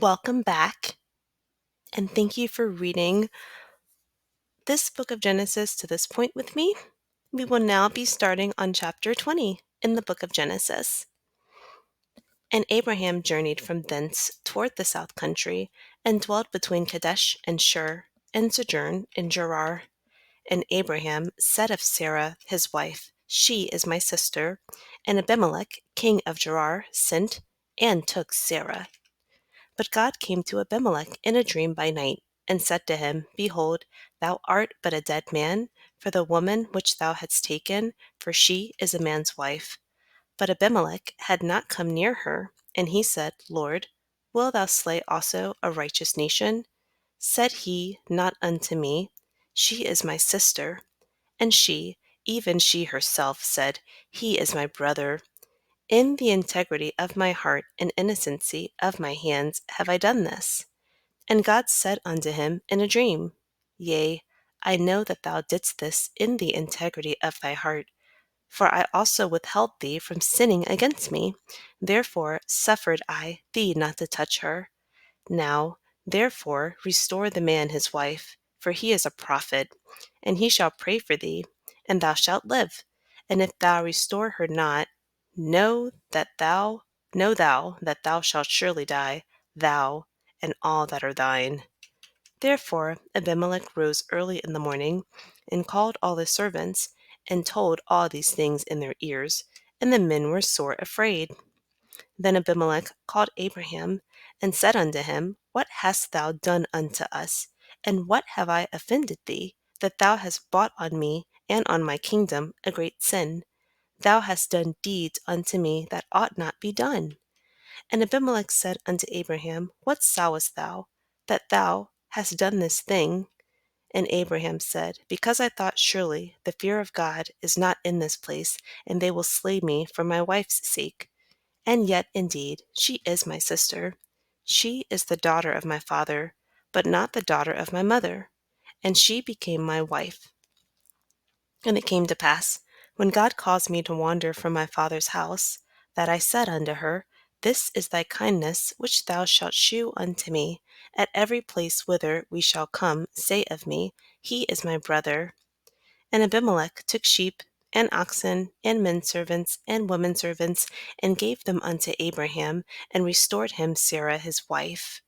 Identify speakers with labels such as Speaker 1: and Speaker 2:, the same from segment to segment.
Speaker 1: Welcome back, and thank you for reading this book of Genesis to this point with me. We will now be starting on chapter 20 in the book of Genesis. And Abraham journeyed from thence toward the south country, and dwelt between Kadesh and Shur, and sojourned in Gerar. And Abraham said of Sarah his wife, She is my sister. And Abimelech, king of Gerar, sent and took Sarah. But God came to Abimelech in a dream by night, and said to him, Behold, thou art but a dead man, for the woman which thou hadst taken, for she is a man's wife. But Abimelech had not come near her, and he said, Lord, wilt thou slay also a righteous nation? Said he not unto me, She is my sister? And she, even she herself, said, He is my brother. In the integrity of my heart and innocency of my hands have I done this. And God said unto him in a dream, Yea, I know that thou didst this in the integrity of thy heart, for I also withheld thee from sinning against me. Therefore suffered I thee not to touch her. Now, therefore, restore the man his wife, for he is a prophet, and he shall pray for thee, and thou shalt live. And if thou restore her not, know thou that thou shalt surely die, thou and all that are thine. Therefore Abimelech rose early in the morning, and called all his servants, and told all these things in their ears, and the men were sore afraid. Then Abimelech called Abraham, and said unto him, What hast thou done unto us? And what have I offended thee, that thou hast brought on me and on my kingdom a great sin? Thou hast done deeds unto me that ought not be done. And Abimelech said unto Abraham, What sawest thou, that thou hast done this thing? And Abraham said, Because I thought surely the fear of God is not in this place, and they will slay me for my wife's sake. And yet, indeed, she is my sister. She is the daughter of my father, but not the daughter of my mother. And she became my wife. And it came to pass, when God caused me to wander from my father's house, that I said unto her, This is thy kindness which thou shalt shew unto me. At every place whither we shall come, say of me, He is my brother. And Abimelech took sheep, and oxen, and men servants, and women servants, and gave them unto Abraham, and restored him Sarah his wife.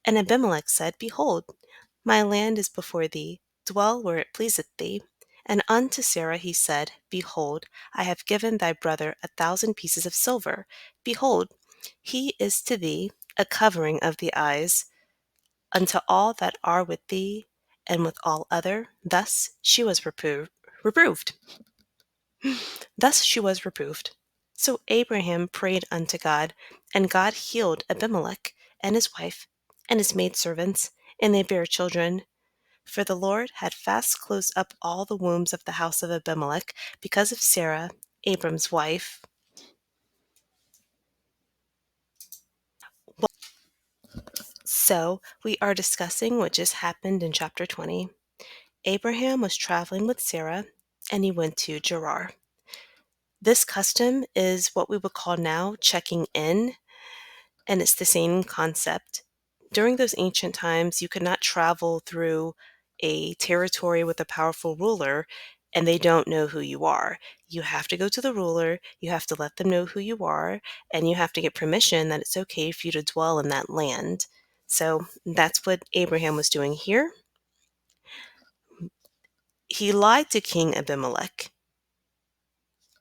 Speaker 1: And Abimelech said, Behold, my land is before thee, dwell where it pleaseth thee. And unto Sarah he said, Behold, I have given thy brother 1,000 pieces of silver. Behold, he is to thee a covering of the eyes, unto all that are with thee, and with all other. Thus she was reproved. Thus she was reproved. So Abraham prayed unto God, and God healed Abimelech, and his wife, and his maidservants, and they bare children. For the Lord had fast closed up all the wombs of the house of Abimelech, because of Sarah, Abram's wife. So we are discussing what just happened in chapter 20. Abraham was traveling with Sarah, and he went to Gerar. This custom is what we would call now checking in, and it's the same concept. During those ancient times, you could not travel through a territory with a powerful ruler and they don't know who you are. You have to go to the ruler, you have to let them know who you are, and you have to get permission that it's okay for you to dwell in that land. So that's what Abraham was doing here. He lied to King Abimelech,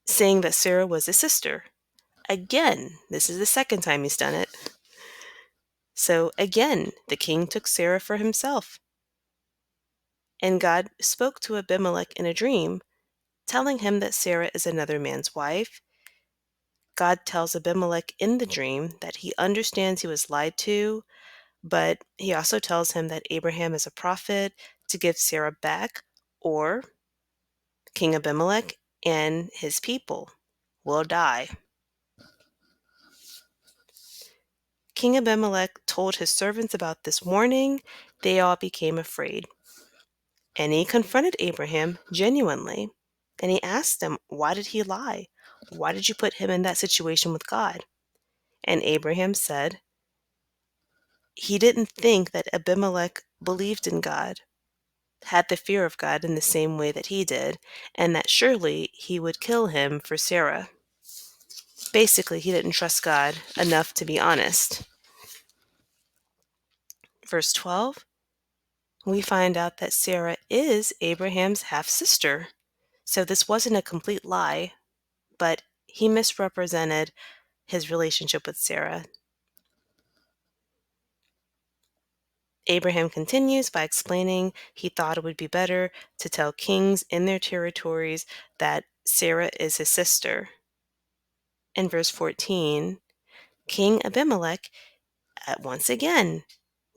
Speaker 1: saying that Sarah was his sister. Again, this is the second time he's done it. So again, the king took Sarah for himself. And God spoke to Abimelech in a dream, telling him that Sarah is another man's wife. God tells Abimelech in the dream that he understands he was lied to, but he also tells him that Abraham is a prophet to give Sarah back, or King Abimelech and his people will die. King Abimelech told his servants about this warning. They all became afraid. And he confronted Abraham genuinely. And he asked him, why did he lie? Why did you put him in that situation with God? And Abraham said, He didn't think that Abimelech believed in God, had the fear of God in the same way that he did, and that surely he would kill him for Sarah. Basically, he didn't trust God enough to be honest. Verse 12, we find out that Sarah is Abraham's half-sister. So this wasn't a complete lie, but he misrepresented his relationship with Sarah. Abraham continues by explaining he thought it would be better to tell kings in their territories that Sarah is his sister. In verse 14, King Abimelech once again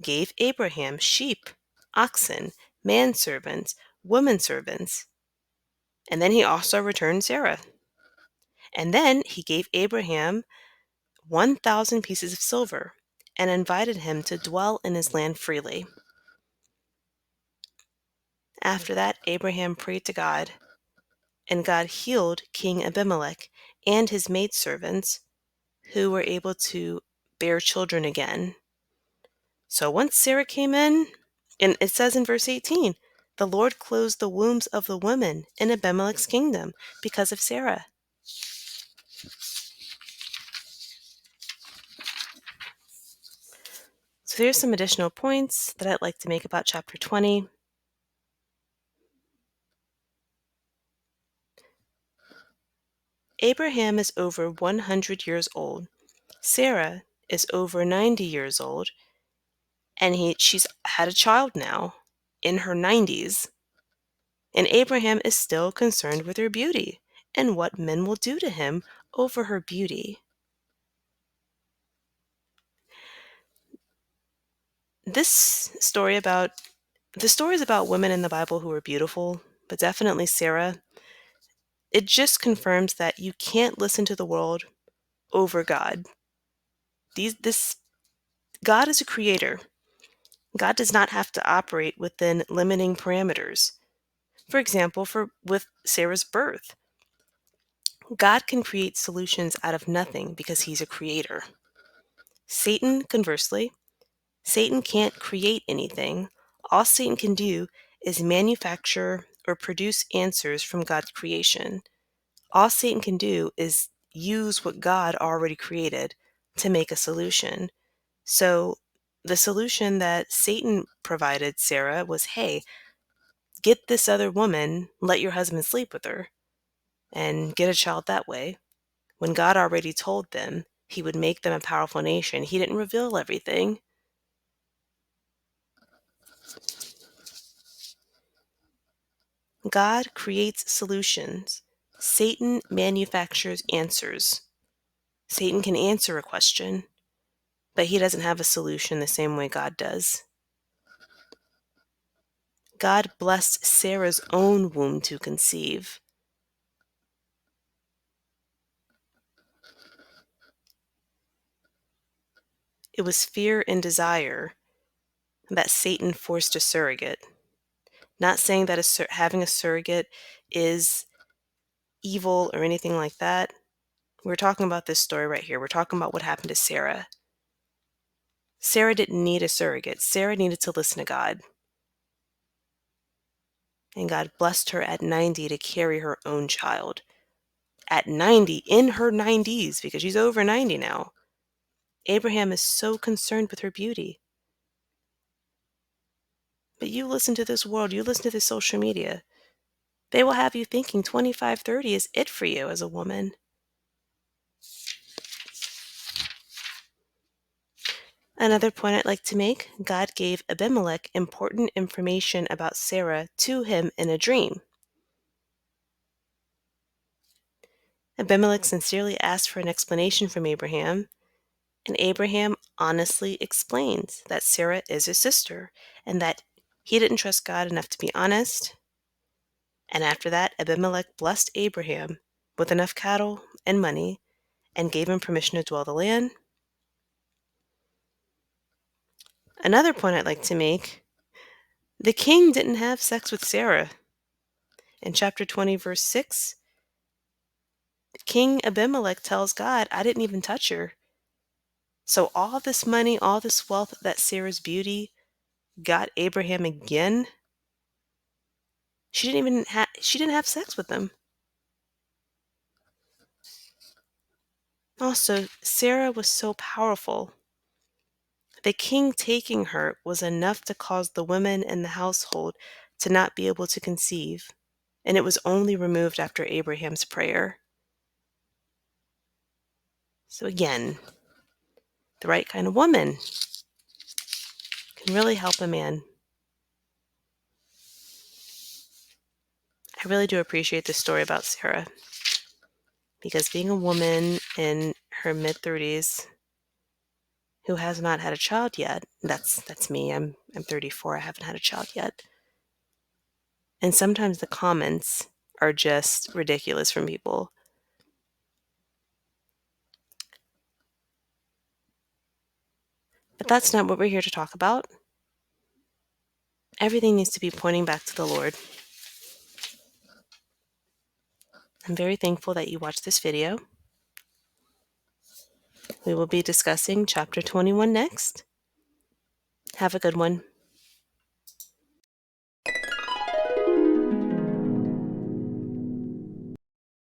Speaker 1: gave Abraham sheep, oxen, manservants, womenservants, and then he also returned Sarah. And then he gave Abraham 1,000 pieces of silver and invited him to dwell in his land freely. After that, Abraham prayed to God, and God healed King Abimelech and his maidservants, who were able to bear children again. So once Sarah came in, and it says in verse 18, the Lord closed the wombs of the women in Abimelech's kingdom because of Sarah. So here's some additional points that I'd like to make about chapter 20. Abraham is over 100 years old. Sarah is over 90 years old, and she's had a child now in her 90s. And Abraham is still concerned with her beauty and what men will do to him over her beauty. The stories about women in the Bible who are beautiful, but definitely Sarah, it just confirms that you can't listen to the world over God. God is a creator. God does not have to operate within limiting parameters. For example, with Sarah's birth, God can create solutions out of nothing because he's a creator. Satan, conversely, Satan can't create anything. All Satan can do is manufacture or produce answers from God's creation. All Satan can do is use what God already created to make a solution. So the solution that Satan provided Sarah was, hey, get this other woman, let your husband sleep with her, and get a child that way. When God already told them he would make them a powerful nation, he didn't reveal everything. God creates solutions. Satan manufactures answers. Satan can answer a question, but he doesn't have a solution the same way God does. God blessed Sarah's own womb to conceive. It was fear and desire that Satan forced a surrogate. Not saying that having a surrogate is evil or anything like that. We're talking about this story right here. We're talking about what happened to Sarah. Sarah didn't need a surrogate. Sarah needed to listen to God. And God blessed her at 90 to carry her own child. At 90, in her 90s, because she's over 90 now. Abraham is so concerned with her beauty. But you listen to this world, you listen to this social media. They will have you thinking 25, 30 is it for you as a woman. Another point I'd like to make, God gave Abimelech important information about Sarah to him in a dream. Abimelech sincerely asked for an explanation from Abraham, and Abraham honestly explains that Sarah is his sister and that he didn't trust God enough to be honest. And after that, Abimelech blessed Abraham with enough cattle and money and gave him permission to dwell the land. Another point I'd like to make, the king didn't have sex with Sarah. In chapter 20, verse 6, King Abimelech tells God, I didn't even touch her. So all this money, all this wealth that Sarah's beauty got Abraham again, she didn't have sex with him. Also, Sarah was so powerful. The king taking her was enough to cause the women in the household to not be able to conceive, and it was only removed after Abraham's prayer. So again, the right kind of woman can really help a man. I really do appreciate this story about Sarah, because being a woman in her mid-30s who has not had a child yet, that's me. I'm 34. I haven't had a child yet. And sometimes the comments are just ridiculous from people. But that's not what we're here to talk about. Everything needs to be pointing back to the Lord. I'm very thankful that you watched this video. We will be discussing chapter 21 next. Have a good one.